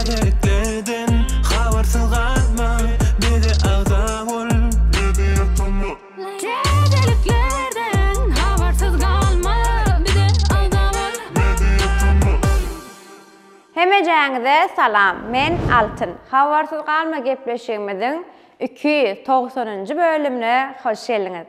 Täzeliklerden habersız kalma, bizi ağda ol, bizi yatma. Täzeliklerden habersız kalma, bizi ağda ol, bizi yatma. Hemejäňize salam, men Altyn. Habersız kalma gepleşigimiziň 290-njy bölümine hoş geldiňiz.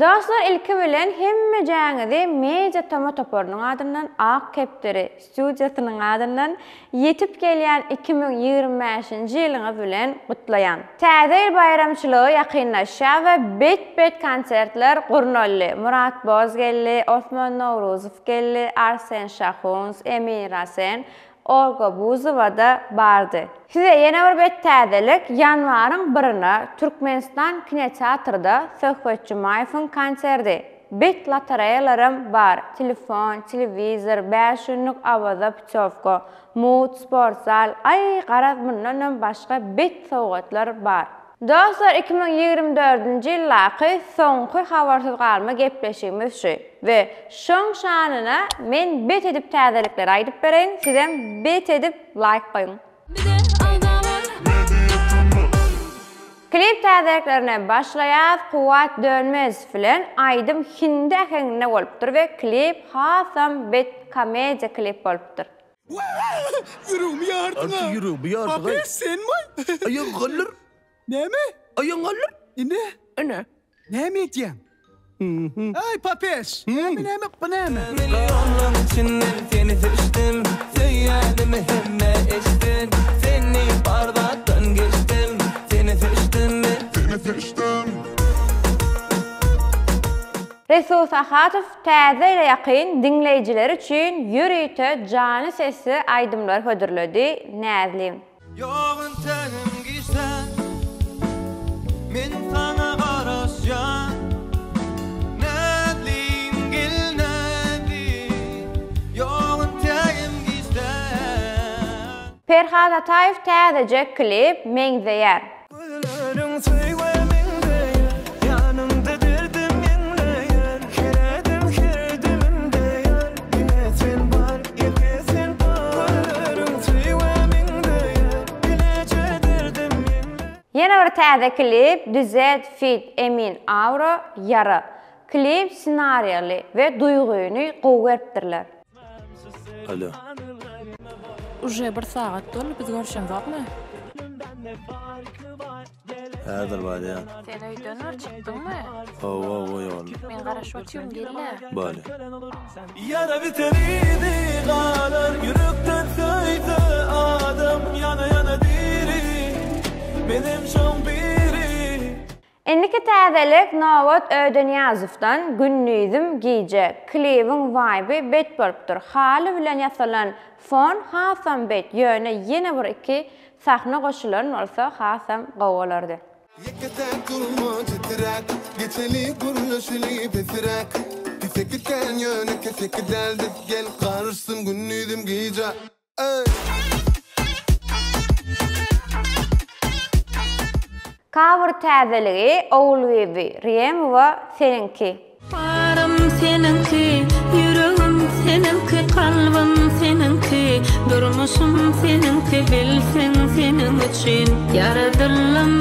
Dostlar, ilki bilen hemejäňizi Media Toma Toporunyň adyndan Ak Kepderi studiýasynyň adyndan yetip gelýän 2025-nji ýylyňyz bilen gutlaýan. Täze ýyl bayramçylygy ýakynlaşýar we bet-bet konsertler gurnally. Murat Boz geldi, Osman Nowruzow geldi, Arsen Şahuns, Emir Hasen, Olga Buzova da bardy. Size ýene bir bet täzelik ýanwaryň 1-nä Türkmenistan kinoteatrda Söhbet Jumaýewiň konserdi. Bet lotereýalarym bar. Telefon, telewizor, 5 günlük awaza putyovka, mut, sportzal, ay garaz bundan başga bet sowgatlar bar. Dostlar, 2024-nji ýylaky soňky habarsyz galma gepleşigimiz şu we şoň şanyna men bet edip täzelikler aýdyp bereň, sizem bet edip like goýun. Klip täzeliklerine başlaýar. Kuwat Dönmez bilen aýdym hinde hende bolupdyr we klip hasam bet komediýa klip bolupdyr. Yürüm yardıma. Altı yürü bir yardıma. Papir sen mi? Ayağın kalır. Ne mi? Ayağın kalır. Ne? Ana. Ne mi diyeyim? Ay papir. Ne mi bu ne mi? Milyonlar içinden seni seçtim, söyledim hemme eştin. Seni bardaktan geçtim, seni seçtim mi? Seni seçtim. Resul Sahatow täze ile ýakyn dinleýijiler üçin ýürekde jany sesi aýdymlar hödürledi. Näzlim. Yoğun tenim giyse, men sana garaşan. Näzlim gel näzlim, yoğun tenim giyse. Ferhat Ataýew täzece klip meňzeýär. Güllerin söýwe meňdeýär, ýanymda derdim meňleýär. Herdim deýär, ýene sen bar, ýene sen bar. Güllerin söýwe meňdeýär, bileje derdim meňleýär. Ýene bir täze klip Düzet Fit Emin Avro Yara. Klip senariýaly we duýguny gowgeripdirler. Alo. Уже bir saat dolu, biz görüşen zokmy? Häzir bar ya. Sen öýden çykdyňmy? O ýol. Men garaşyp ötýüm gelle. Bale. Yara biteriydi galar, yürekten söýse adam. Yana yana diri, benim şoň biri. Endiki täzelik Nowat Ödenýazowdan Günnüzüm giyje. Klibiň vibe bet bolupdyr. Haly bilen ýasalan fon hasam bet. Ýöne ýene bir iki sahna goşulan bolsa hasam gowalardy. Yeketen kurma titrak, geçeli kurlaşılı petrak. Tefekirken yöne kefek deldik, gel karışsın günnüydüm giyce. Cover täzeligi Owulbebi, Riyemowa seninki. Barım seninki, yüreğim seninki, kalbim seninki, durmuşum seninki, bilsin senin için yaradılım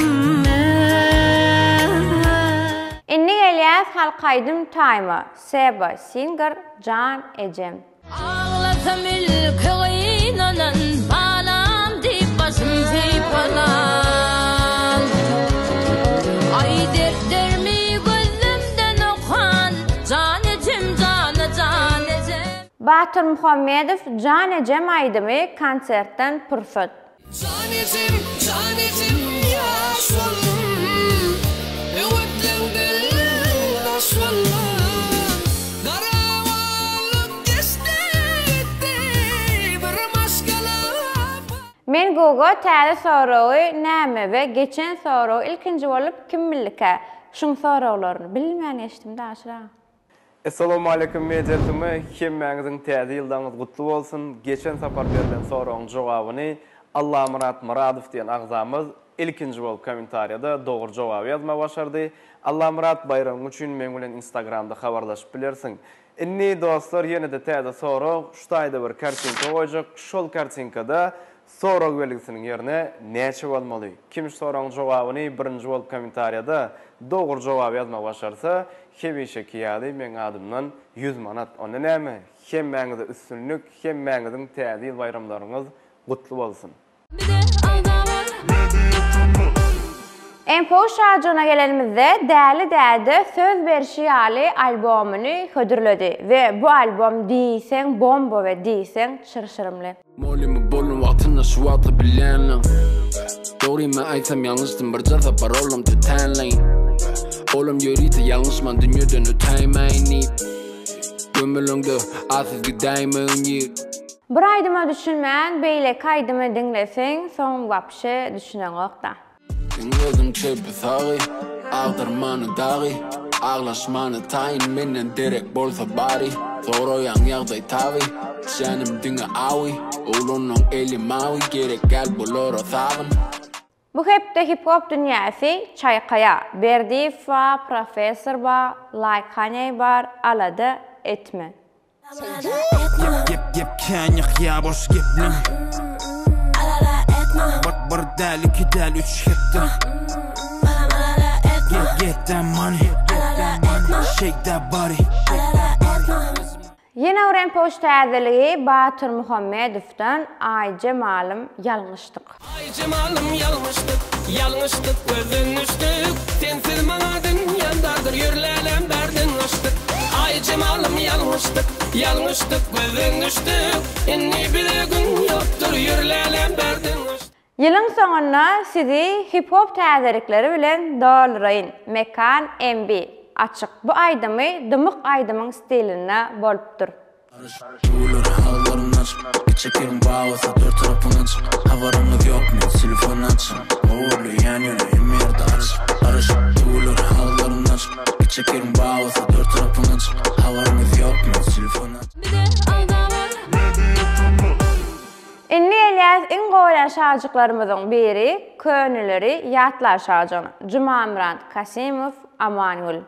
men. Inni gelýär halkaýdym taýma. Seba Singer, Can Ecem. Ağlasam ilk oynanan, balam deyip başım deyip balam. Ay dertlerimi gözümden okan, can ecem, can ecem. Batyr Muhammedow Can Ecem aýdymy konsertden pursat. Canecim, canecim yaş oldum. Öwetleňden baş boldum. Garawalyp geçdi gitti, bir maşgalap. Men gogo täze soragy näme we geçen soragy ilkinji bolup kim billike? Şuň soraglaryny bilmän eşdim daşra. Assalamu alaikum media tüme. Hemmeňiziň täze ýyldaňyz gutly bolsun. Geçen sapar berilen soragyň jogabyny Allah Murat Muradow diýen agzamyz ilkinji bolup kommentariýada dogry jogap ýazma başardy. Allah Murat bayram üçin men bilen Instagramda habarlaşyp bilersiň. Inni dostlar ýene-de täze sorag, şutaýda bir kartinka goýjak. Şol kartinkada sorak belgisinin yerine näçe bolmaly? Kim soragyň jogabyny birinji bolup kommentariyada dogry jogap ýazmak başarsa, hemişe kiýady men adymdan 100 manat. Onda näme? Hemmäňize üstünlük, hemmäňiziň täze bayramlaryňyz gutly bolsun. Empo şarjına gelenimizde däli söz berişi ýaly albomyny hödürledi ve bu albom diýsen bomba we diýsen şırşırymly. Molimi bolun wagtyna şu wagty bilenler. Doğrymy aýtsam ýalňyşdym bir jarda parolam tütenleň. Olam ýörýte ýalňyşman dünýeden ötäýmäni. Gömülüňde asyz gidaýmyň ýer. Bir aýdyma düşünmän beýle kaýdymy diňleseň soň wapşe düşünen okda. Gözüm çöpü sağı, ağdırmanı dağı, ağlaşmanı tayin menden derek bolsa bari. Sorayan ýagdaý tabi, şenim diňe awi, oğlunun eli mawi, gerek gel bolora savın. Bu hepde hip-hop dünýäsi çaýkaya, Berdiev ba, Professor ba, Laykany bar, alada etme. Yep kanyık ya boş geplim. Bir del, iki del, üç hepti. Get that money, shake that body. Yine ören poştadılığı Batır Muhammedov'dan Ay Cemal'ım yalmıştık. Ay cemalım yalmıştık, özünüştük. Sensiz bana dünyandadır, yürlelem derdin açtık. Ay cemalım yalmıştık, özünüştük. Inni bile gün yoktur, yürlelem derdin açtık. Yılın sonuna sizi hip-hop täzerikleri bilen doldurayın. Mekan MB açık. Bu aydymı dymyk aydymyň stiline bolupdyr. Ular havalarını aç, çekerim bağlasa dört tarafını aç. Havarımız yok mu? Telefonu aç. Uğurlu yan yüreğim yerde aç. Arışık ular havalarını aç, çekerim bağlasa dört tarafını aç. Havarımız yok mu? Telefonu aç. Inni Elias in goýan şarjyklarymyzyň biri Könüleri ýatlar şarjyny. Jumaamrant Kasimow Amanyul.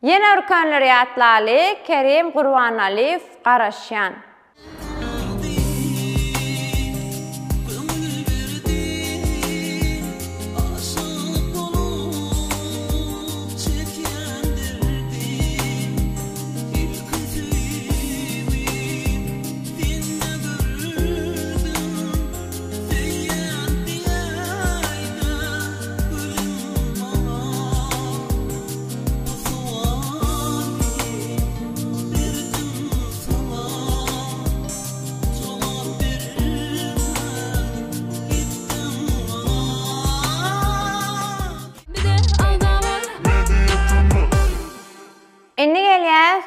Yine Könüleri ýatlaly Kerim Gurbanaliýew Garaşýan.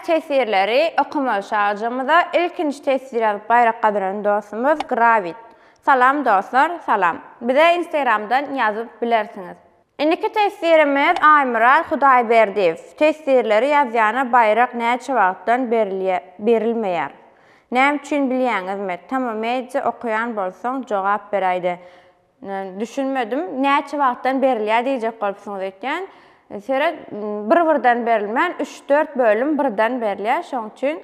Tesirleri okuma şarjımızda ilkinci tesir alıp bayrak kadıran dostumuz Gravit. Salam dostlar, salam. Bize Instagram'dan yazıp bilersiniz. İndiki tesirimiz Aymırat Hudaýberdiýew. Tesirleri yazýana bayrak näçe wagtdan berilmeýär. Näme üçin bilýäňizmi? Tamamyňça okuyan bolsaň jogap beräýdi. Düşünmedim. Näçe wagtdan berilýär diýjek bolupsyňyz eken. Sera bir-birden berilmän 3-4 bölüm birden berilýär. Şoň üçin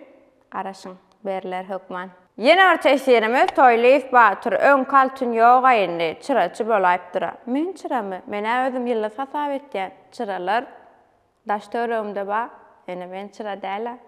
garaşyň berler hökman. Ýene bir tesirimiz Toýlyýew Batyr öň kaltyn ýok aýyndy. Çıraçy bolaýypdyr. Men çyramy? Mene özüm ýylla hasap etdim. Çıralar daş töregimde ba. Ene men çıra däle.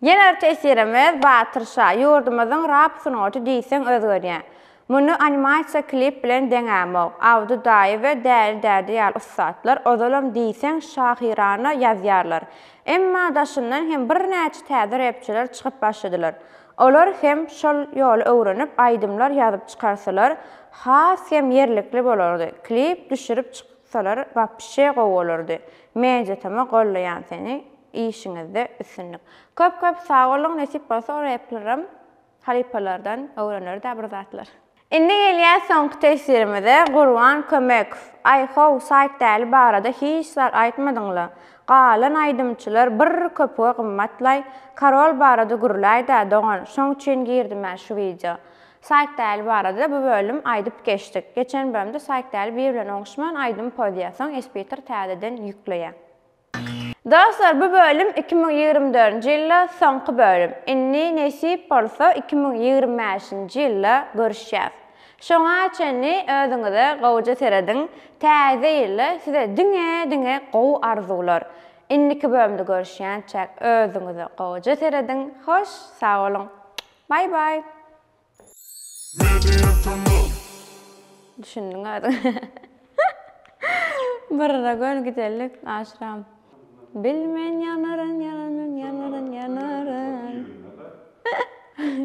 Ýene bir tesirimiz Batyr Şa. Ýurdumyzyň rap sunaty diýsen özgörýär. Muny animasiýa klip bilen deňämok. Awdy daýy we däl-därdi ýaly ustadlar ozalam diýsen şahirana ýazýarlar. Emma daşyndan hem bir näçe täze rapçiler çykyp başladylar. Olar hem şol ýoly öwrenip aýdymlar ýazyp çykarsalar, has hem ýerlikli bolardy. Klip düşürip çyksalar, wapşe gowalardy. Mence tama gollaýan seni işiňizde üstünlik. Köp sag bolun, nesip bolsa raplerim halipalardan öğrenir de bir zatlar. Indi gelýär soňky tesirimizde Gurban Kömekov. Aýhaw saýtdaly barada hiç zat aýtmadyňlar. Galan aýdymçylar bir köpüge gymmatlay Karol barada gurulay da dogan. Şoň üçin girdim ben şu video. Saýtdaly barada bu bölüm aýdyp geçdik. Geçen bölümde saýtdaly bir bilen oňuşman aýdym podiýasyň Espeter täzeden ýükleýär. Dostlar, bu bölüm 2024-nji ýylda soňky bölüm. Inni nesip bolsa 2025-nji ýylda görüşýäs. Şoňa çenni özüňize gowja serediň. Täze ýylda size diňe gow arzular. Inniki bölümde görüşýänçä özüňize gowja serediň. Hoş, sag bolun. Bye bye. Düşündüň adam. Barra gön gidelik aşram. Bilmen yanarın.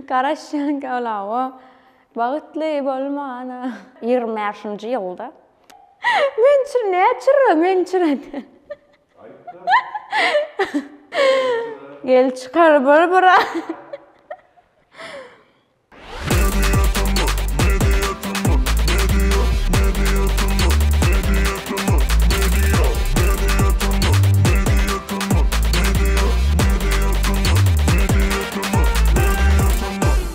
Karaşan kalawa. Bagıtly bolmana. 20-nji ýylda. Men çüredi. Gel çıkar bura.